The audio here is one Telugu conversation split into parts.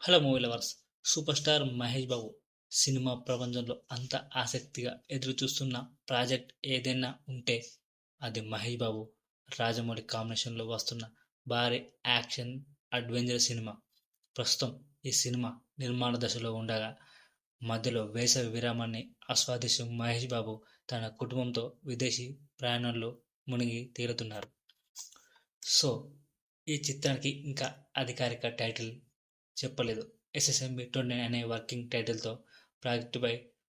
Hello movie lovers. Super star Mahesh Babu cinema ప్రపంచంలో అంత ఆసక్తిగా ఎదురు చూస్తున్న ప్రాజెక్ట్ ఏదైనా ఉంటే అది మహేష్ బాబు రాజమౌళి కాంబినేషన్లో వస్తున్న భారీ యాక్షన్ అడ్వెంచర్ సినిమా. ప్రస్తుతం ఈ సినిమా నిర్మాణ దశలో ఉండగా మధ్యలో వేసవి విరామాన్ని ఆస్వాదిస్తూ మహేష్ బాబు తన కుటుంబంతో విదేశీ ప్రయాణంలో మునిగి తేలుతున్నారు. సో ఈ చిత్రానికి ఇంకా అధికారిక టైటిల్ చెప్పలేదు. ఎస్ఎస్ఎంబి 29 అనే వర్కింగ్ టైటిల్తో ప్రాజెక్టుపై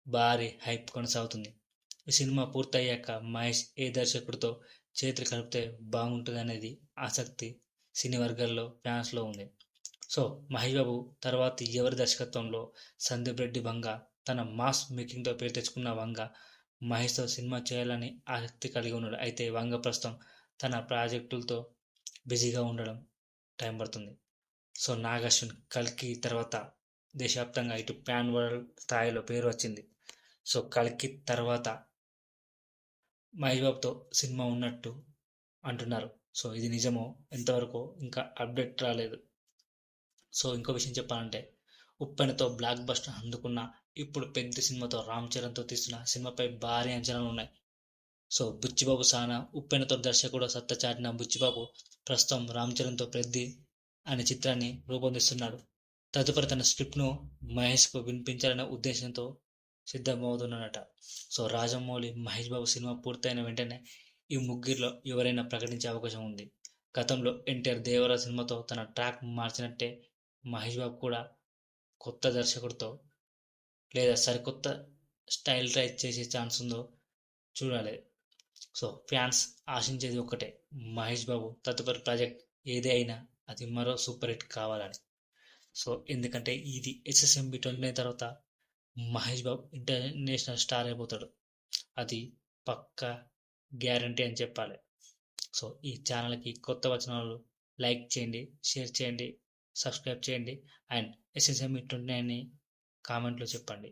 భారీ హైప్ కొనసాగుతుంది. ఈ సినిమా పూర్తయ్యాక మహేష్ ఏ దర్శకుడితో చేతులు కలిపితే బాగుంటుందనేది ఆసక్తి సినీ వర్గాల్లో ఫ్యాన్స్లో ఉంది. సో మహేష్ బాబు తర్వాత ఎవరి దర్శకత్వంలో సందీప్ రెడ్డి వంగ తన మాస్ మేకింగ్తో పేరు తెచ్చుకున్న వంగ మహేష్తో సినిమా చేయాలని ఆసక్తి కలిగి ఉన్నాడు. అయితే వంగ ప్రస్తుతం తన ప్రాజెక్టులతో బిజీగా ఉండడం టైం పడుతుంది. సో నాగార్జున కల్కి తర్వాత దేశవ్యాప్తంగా ఇటు పాన్ వరల్డ్ స్థాయిలో పేరు వచ్చింది. సో కల్కి తర్వాత మహేష్ బాబుతో సినిమా ఉన్నట్టు అంటున్నారు. సో ఇది నిజమో ఎంతవరకు ఇంకా అప్డేట్ రాలేదు. సో ఇంకో విషయం చెప్పాలంటే ఉప్పెనతో బ్లాక్ బస్టర్ అందుకున్న ఇప్పుడు పెద్ద సినిమాతో రామ్ చరణ్తో తీస్తున్న సినిమాపై భారీ అంచనాలు ఉన్నాయి. సో బుచ్చిబాబు సానా ఉప్పెనతో దర్శకుడు సత్తా చాటిన బుచ్చిబాబు ప్రస్తుతం రామ్ చరణ్తో పెద్ది అనే చిత్రాన్ని రూపొందిస్తున్నాడు. తదుపరి తన స్క్రిప్ట్ను మహేష్కు వినిపించాలనే ఉద్దేశంతో సిద్ధమవుతున్నాడట. సో రాజమౌళి మహేష్ బాబు సినిమా పూర్తయిన వెంటనే ఈ ముగ్గురిలో ఎవరైనా ప్రకటించే అవకాశం ఉంది. గతంలో ఎన్టీఆర్ దేవరా సినిమాతో తన ట్రాక్ మార్చినట్టే మహేష్ బాబు కూడా కొత్త దర్శకుడితో లేదా సరికొత్త స్టైల్ ట్రై చేసే ఛాన్స్ ఉందో చూడాలి. సో ఫ్యాన్స్ ఆశించేది ఒక్కటే, మహేష్ బాబు తదుపరి ప్రాజెక్ట్ ఏదే అయినా అది మరో సూపర్ హిట్ కావాలని. సో ఎందుకంటే ఇది ఎస్ఎస్ఎంబి 29 తర్వాత మహేష్ బాబు ఇంటర్నేషనల్ స్టార్ అయిపోతాడు. అది పక్కా గ్యారంటీ అని చెప్పాలి. సో ఈ ఛానల్కి కొత్త వచనాలు లైక్ చేయండి, షేర్ చేయండి, సబ్స్క్రైబ్ చేయండి అండ్ ఎస్ఎస్ఎంబి 29ని కామెంట్లో చెప్పండి.